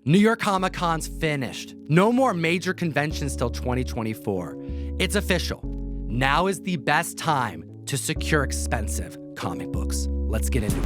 New York Comic Con's finished. No more major conventions till 2024. It's official. Now is the best time to secure expensive comic books. Let's get into it.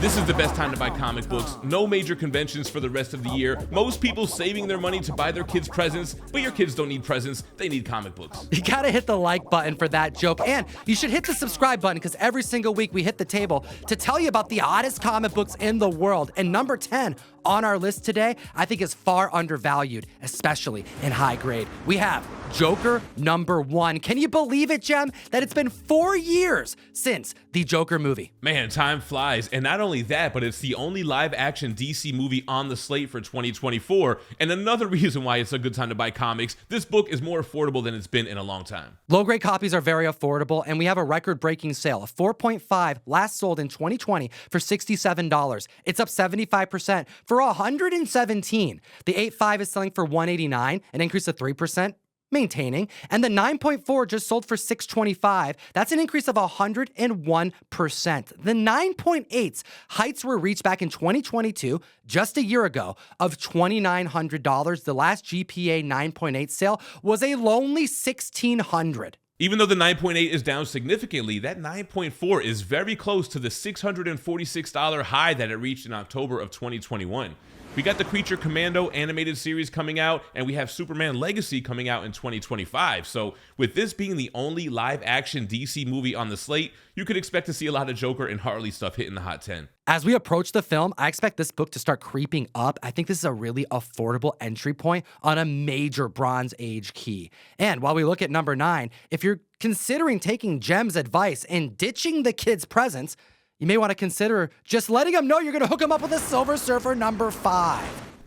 This is the best time to buy comic books. No major conventions for the rest of the year. Most people saving their money to buy their kids presents, but your kids don't need presents, they need comic books. You gotta hit the like button for that joke, and you should hit the subscribe button because every single week we hit the table to tell you about the hottest comic books in the world. And number 10 on our list today, I think is far undervalued, especially in high grade. We have Joker #1. Can you believe it, Jem, that it's been 4 years since the Joker movie? Man, time flies. And not only that, but it's the only live action DC movie on the slate for 2024. And another reason why it's a good time to buy comics, this book is more affordable than it's been in a long time. Low grade copies are very affordable, and we have a record breaking sale. A 4.5 last sold in 2020 for $67. It's up 75% for $117. The 8.5 is selling for $189, an increase of 3%. Maintaining, and the 9.4 just sold for $625. That's an increase of 101%. The 9.8's heights were reached back in 2022, just a year ago, of $2,900. The last GPA 9.8 sale was a lonely $1,600. Even though the 9.8 is down significantly, that 9.4 is very close to the $646 high that it reached in October of 2021. We got the Creature Commando animated series coming out, and we have Superman Legacy coming out in 2025. So with this being the only live action DC movie on the slate, you could expect to see a lot of Joker and Harley stuff hitting the Hot 10. As we approach the film, I expect this book to start creeping up. I think this is a really affordable entry point on a major Bronze Age key. And while we look at number 9, if you're considering taking Jem's advice and ditching the kids' presents, you may want to consider just letting them know you're going to hook them up with a Silver Surfer #5.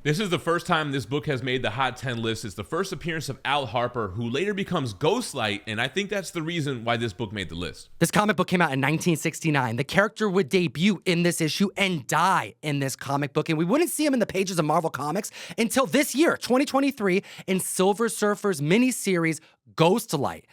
This is the first time this book has made the Hot 10 list. It's the first appearance of Al Harper, who later becomes Ghostlight, and I think that's the reason why this book made the list. This comic book came out in 1969. The character would debut in this issue and die in this comic book, and we wouldn't see him in the pages of Marvel Comics until this year, 2023, in Silver Surfer's miniseries Ghostlight.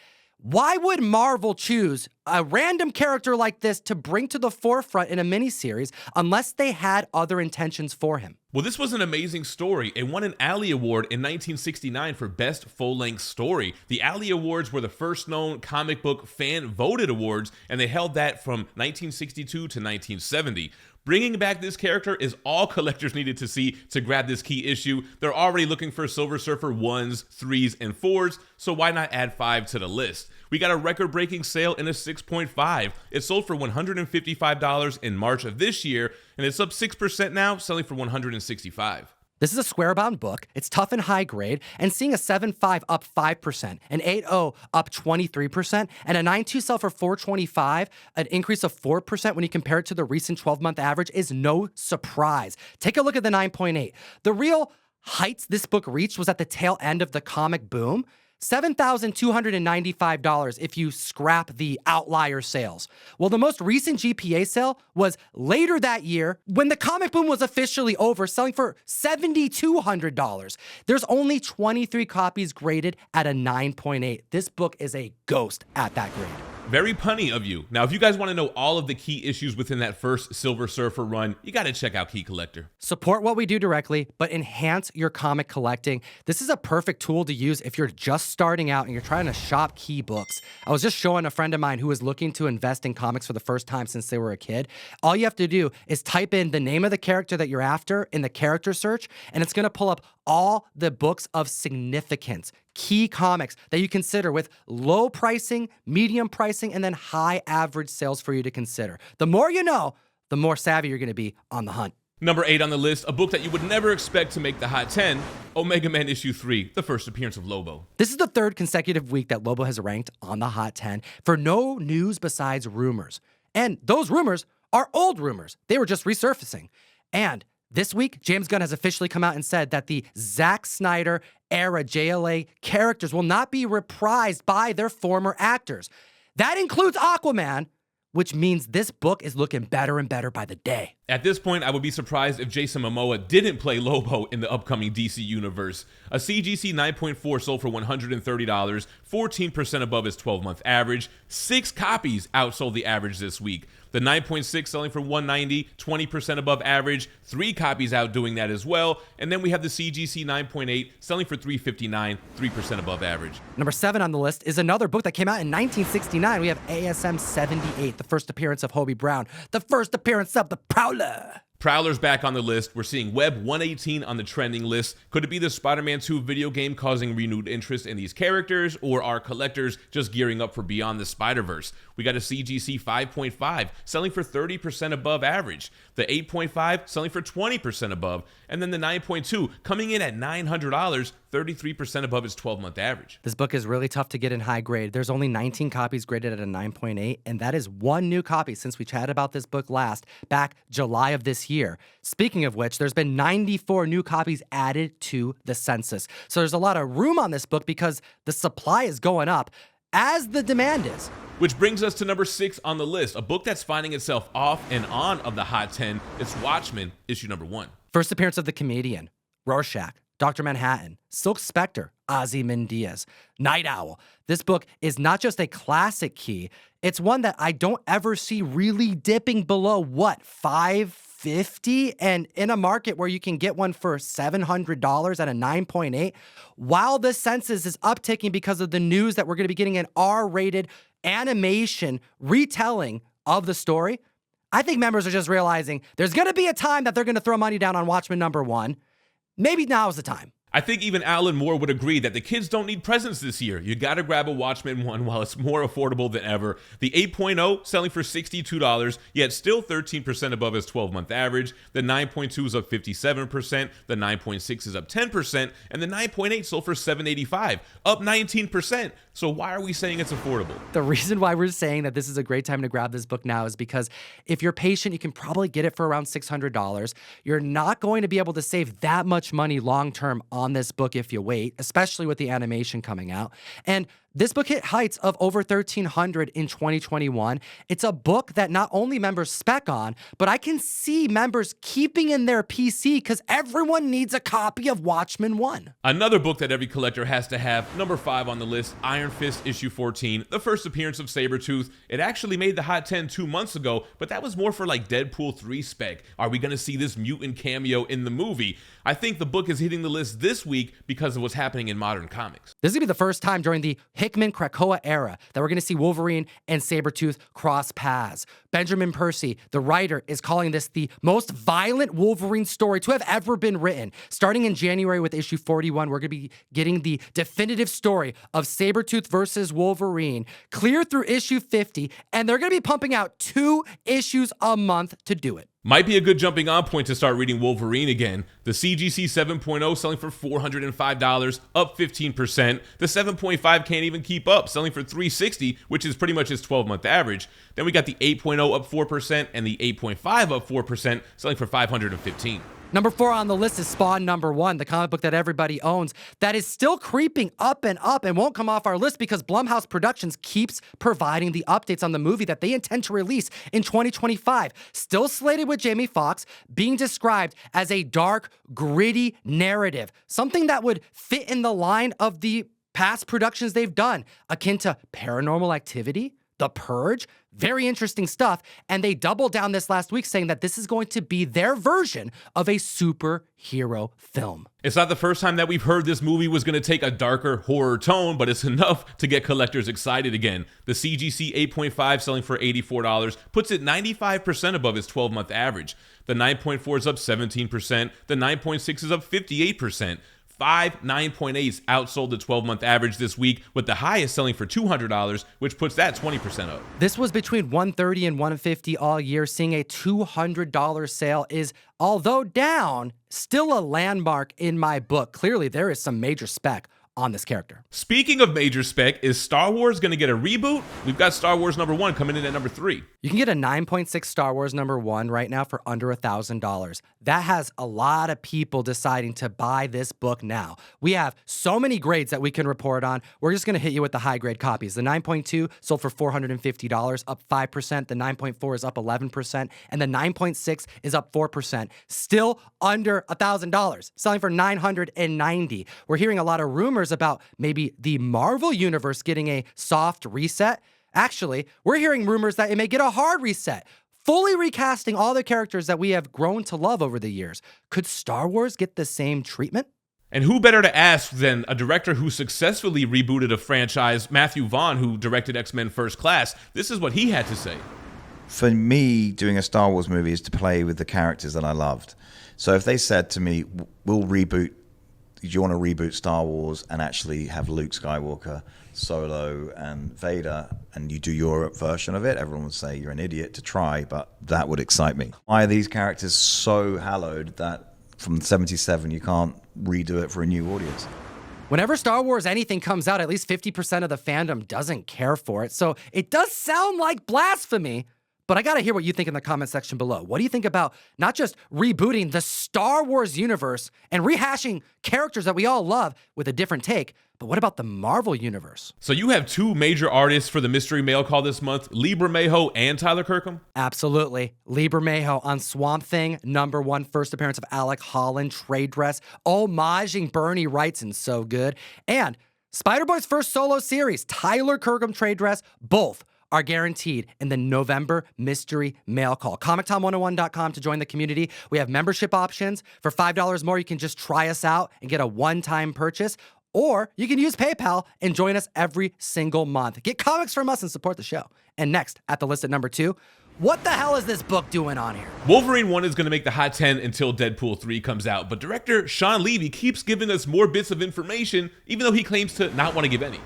Why would Marvel choose a random character like this to bring to the forefront in a miniseries unless they had other intentions for him? Well, this was an amazing story. It won an Alley Award in 1969 for Best Full-Length Story. The Alley Awards were the first known comic book fan-voted awards, and they held that from 1962 to 1970. Bringing back this character is all collectors needed to see to grab this key issue. They're already looking for Silver Surfer 1s, 3s, and 4s, so why not add 5 to the list? We got a record-breaking sale in a 6.5. It sold for $155 in March of this year, and it's up 6% now, selling for $165. This is a square-bound book. It's tough and high grade, and seeing a 7.5 up 5%, an 8.0 up 23%, and a 9.2 sell for $425, an increase of 4% when you compare it to the recent 12-month average, is no surprise. Take a look at the 9.8. The real heights this book reached was at the tail end of the comic boom. $7,295 if you scrap the outlier sales. Well, the most recent GPA sale was later that year when the comic boom was officially over, selling for $7,200. There's only 23 copies graded at a 9.8. This book is a ghost at that grade. Very punny of you. Now, if you guys want to know all of the key issues within that first Silver Surfer run, you got to check out Key Collector. Support what we do directly, but enhance your comic collecting. This is a perfect tool to use if you're just starting out and you're trying to shop key books. I was just showing a friend of mine who was looking to invest in comics for the first time since they were a kid. All you have to do is type in the name of the character that you're after in the character search, and it's going to pull up all the books of significance, key comics that you consider with low pricing, medium pricing, and then high average sales for you to consider. The more you know, the more savvy you're going to be on the hunt. Number 8 on the list, a book that you would never expect to make the Hot 10, Omega Man issue 3, the first appearance of Lobo. This is the third consecutive week that Lobo has ranked on the Hot 10 for no news besides rumors. And those rumors are old rumors. They were just resurfacing. And this week, James Gunn has officially come out and said that the Zack Snyder era JLA characters will not be reprised by their former actors. That includes Aquaman, which means this book is looking better and better by the day. At this point, I would be surprised if Jason Momoa didn't play Lobo in the upcoming DC universe. A CGC 9.4 sold for $130, 14% above its 12-month average. 6 copies outsold the average this week. The 9.6 selling for $190, 20% above average. 3 copies out doing that as well. And then we have the CGC 9.8 selling for $359, 3% above average. Number 7 on the list is another book that came out in 1969. We have ASM 78, the first appearance of Hobie Brown, the first appearance of the Prowler. Prowler's back on the list. We're seeing Web 118 on the trending list. Could it be the Spider-Man 2 video game causing renewed interest in these characters, or are collectors just gearing up for Beyond the Spider-Verse? We got a CGC 5.5 selling for 30% above average. The 8.5 selling for 20% above. And then the 9.2 coming in at $900, 33% above its 12-month average. This book is really tough to get in high grade. There's only 19 copies graded at a 9.8, and that is one new copy since we chatted about this book last, back July of this year. Speaking of which, there's been 94 new copies added to the census. So there's a lot of room on this book because the supply is going up as the demand is. Which brings us to number 6 on the list, a book that's finding itself off and on of the Hot 10. It's Watchmen, issue number 1. First appearance of the Comedian, Rorschach, Dr. Manhattan, Silk Spectre, Ozymandias, Night Owl. This book is not just a classic key, it's one that I don't ever see really dipping below, $550? And in a market where you can get one for $700 at a 9.8, while the census is upticking because of the news that we're going to be getting an R-rated animation retelling of the story, I think members are just realizing there's going to be a time that they're going to throw money down on Watchmen number 1. Maybe now is the time. I think even Alan Moore would agree that the kids don't need presents this year. You gotta grab a Watchmen 1 while it's more affordable than ever. The 8.0 selling for $62, yet still 13% above its 12-month average. The 9.2 is up 57%, the 9.6 is up 10%, and the 9.8 sold for $785, up 19%. So why are we saying it's affordable? The reason why we're saying that this is a great time to grab this book now is because if you're patient, you can probably get it for around $600. You're not going to be able to save that much money long-term on this book if you wait, especially with the animation coming out. And this book hit heights of over 1,300 in 2021. It's a book that not only members spec on, but I can see members keeping in their PC because everyone needs a copy of Watchmen 1. Another book that every collector has to have, number 5 on the list, Iron Fist issue 14, the first appearance of Sabretooth. It actually made the Hot 10 2 months ago, but that was more for like Deadpool 3 spec. Are we going to see this mutant cameo in the movie? I think the book is hitting the list this week because of what's happening in modern comics. This is going to be the first time during the Hickman-Krakoa era that we're going to see Wolverine and Sabretooth cross paths. Benjamin Percy, the writer, is calling this the most violent Wolverine story to have ever been written. Starting in January with issue 41, we're going to be getting the definitive story of Sabretooth versus Wolverine clear through issue 50, and they're going to be pumping out 2 issues a month to do it. Might be a good jumping on point to start reading Wolverine again. The CGC 7.0 selling for $405, up 15%. The 7.5 can't even keep up, selling for $360, which is pretty much its 12-month average. Then we got the 8.0 up 4% and the 8.5 up 4%, selling for $515. Number 4 on the list is Spawn number 1, the comic book that everybody owns, that is still creeping up and won't come off our list because Blumhouse Productions keeps providing the updates on the movie that they intend to release in 2025. Still slated with Jamie Foxx, being described as a dark, gritty narrative, something that would fit in the line of the past productions they've done, akin to Paranormal Activity, The Purge. Very interesting stuff, and they doubled down this last week saying that this is going to be their version of a superhero film. It's not the first time that we've heard this movie was going to take a darker horror tone, but it's enough to get collectors excited again. The CGC 8.5 selling for $84 puts it 95% above its 12-month average. The 9.4 is up 17%, the 9.6 is up 58%. 5 9.8s outsold the 12-month average this week, with the highest selling for $200, which puts that 20% up. This was between $130 and $150 all year. Seeing a $200 sale is, although down, still a landmark in my book. Clearly, there is some major spec on this character. Speaking of major spec, is Star Wars going to get a reboot? We've got Star Wars number 1 coming in at number 3. You can get a 9.6 Star Wars number 1 right now for under $1,000. That has a lot of people deciding to buy this book now. We have so many grades that we can report on. We're just going to hit you with the high grade copies. The 9.2 sold for $450, up 5%. The 9.4 is up 11%. And the 9.6 is up 4%. Still under $1,000, selling for $990. We're hearing a lot of rumors about maybe the Marvel Universe getting a soft reset. Actually, we're hearing rumors that it may get a hard reset, fully recasting all the characters that we have grown to love over the years. Could Star Wars get the same treatment? And who better to ask than a director who successfully rebooted a franchise, Matthew Vaughn, who directed X-Men First Class. This is what he had to say. For me, doing a Star Wars movie is to play with the characters that I loved. So if they said to me, we'll reboot, do you want to reboot Star Wars and actually have Luke Skywalker, Solo, and Vader, and you do your version of it, everyone would say you're an idiot to try, but that would excite me. Why are these characters so hallowed that from 77 you can't redo it for a new audience? Whenever Star Wars anything comes out, at least 50% of the fandom doesn't care for it. So it does sound like blasphemy, but I gotta hear what you think in the comment section below. What do you think about not just rebooting the Star Wars universe and rehashing characters that we all love with a different take, but what about the Marvel universe? So you have two major artists for the Mystery Mail Call this month, Lee Bermejo and Tyler Kirkham? Absolutely. Lee Bermejo on Swamp Thing, #1 first appearance of Alec Holland, trade dress, homaging Bernie Wrightson, so good. And Spider-Boy's first solo series, Tyler Kirkham trade dress, both are guaranteed in the November Mystery Mail Call. ComicTom101.com to join the community. We have membership options. For $5 more, you can just try us out and get a one-time purchase. Or you can use PayPal and join us every single month. Get comics from us and support the show. And next, at the list at #2, what the hell is this book doing on here? Wolverine 1 is going to make the Hot 10 until Deadpool 3 comes out, but director Sean Levy keeps giving us more bits of information, even though he claims to not want to give any.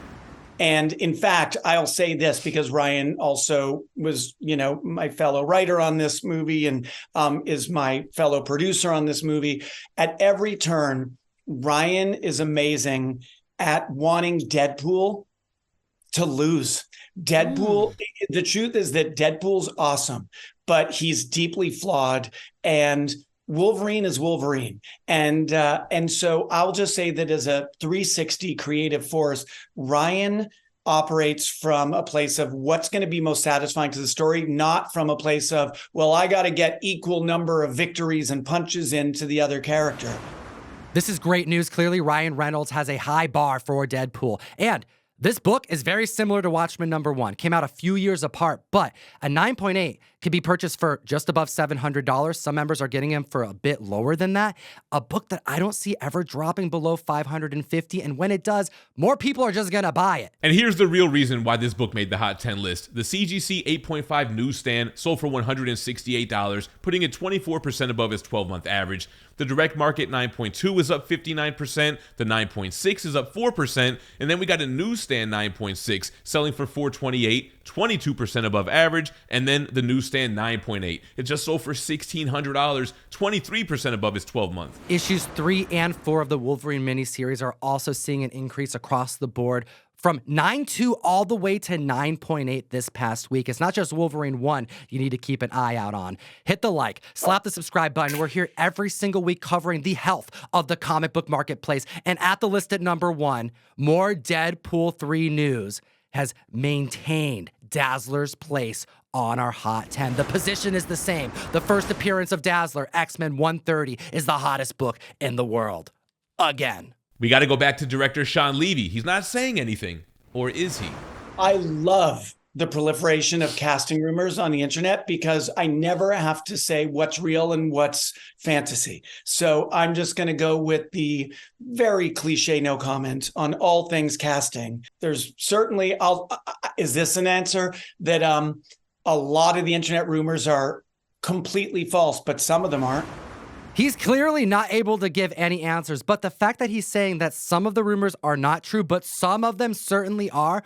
And in fact, I'll say this because Ryan also was, my fellow writer on this movie and is my fellow producer on this movie. At every turn, Ryan is amazing at wanting Deadpool to lose. Deadpool, the truth is that Deadpool's awesome, but he's deeply flawed, and Wolverine is Wolverine. And so I'll just say that as a 360 creative force, Ryan operates from a place of what's going to be most satisfying to the story, not from a place of, well, I got to get equal number of victories and punches into the other character. This is great news. Clearly, Ryan Reynolds has a high bar for Deadpool. And this book is very similar to Watchmen #1. Came out a few years apart, but a 9.8 could be purchased for just above $700. Some members are getting them for a bit lower than that. A book that I don't see ever dropping below $550, and when it does, more people are just gonna buy it. And here's the real reason why this book made the Hot 10 list. The CGC 8.5 newsstand sold for $168, putting it 24% above its 12-month average. The direct market 9.2 is up 59%, the 9.6 is up 4%, and then we got a newsstand 9.6 selling for $428, 22% above average, and then the newsstand 9.8. It just sold for $1,600, 23% above its 12-month. Issues 3 and 4 of the Wolverine miniseries are also seeing an increase across the board from 9.2 all the way to 9.8 this past week. It's not just Wolverine 1 you need to keep an eye out on. Hit the like, slap the subscribe button. We're here every single week covering the health of the comic book marketplace. And at the list at #1, more Deadpool 3 news has maintained Dazzler's place on our Hot 10. The position is the same. The first appearance of Dazzler, X-Men 130, is the hottest book in the world. Again. We got to go back to director Sean Levy. He's not saying anything, or is he? I love the proliferation of casting rumors on the internet because I never have to say what's real and what's fantasy. So I'm just going to go with the very cliche no comment on all things casting. There's certainly, is this an answer? That a lot of the internet rumors are completely false, but some of them aren't. He's clearly not able to give any answers, but the fact that he's saying that some of the rumors are not true, but some of them certainly are,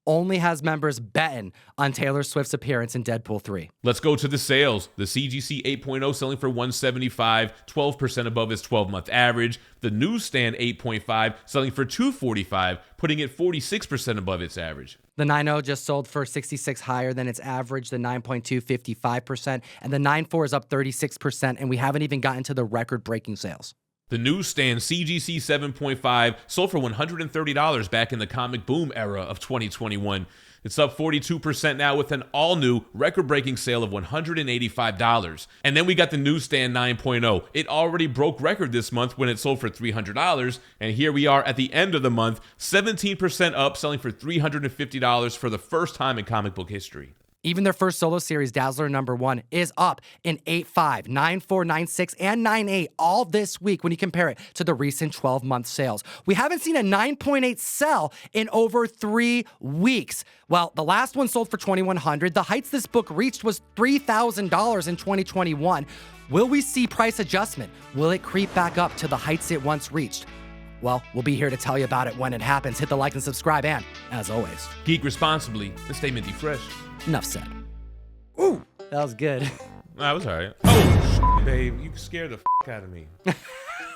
only has members betting on Taylor Swift's appearance in Deadpool 3. Let's go to the sales. The CGC 8.0 selling for $175, 12% above its 12-month average. The newsstand 8.5 selling for $245, putting it 46% above its average. The 9.0 just sold for $66 higher than its average, the 9.2 55%, and the 9.4 is up 36%, and we haven't even gotten to the record-breaking sales. The newsstand CGC 7.5 sold for $130 back in the comic boom era of 2021. It's up 42% now with an all-new record-breaking sale of $185. And then we got the Newsstand 9.0. It already broke record this month when it sold for $300, and here we are at the end of the month, 17% up, selling for $350 for the first time in comic book history. Even their first solo series, Dazzler #1, is up in 8.5, 9.4, 9.6, and 9.8 all this week when you compare it to the recent 12-month sales. We haven't seen a 9.8 sell in over 3 weeks. Well, the last one sold for $2,100. The heights this book reached was $3,000 in 2021. Will we see price adjustment? Will it creep back up to the heights it once reached? Well, we'll be here to tell you about it when it happens. Hit the like and subscribe, and as always, Geek responsibly and stay minty fresh. enough said. Ooh, that was good. That was all right. Oh, babe, you scared the out of me.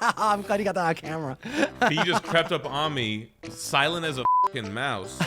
I'm glad you got that on camera. He just crept up on me, silent as a mouse.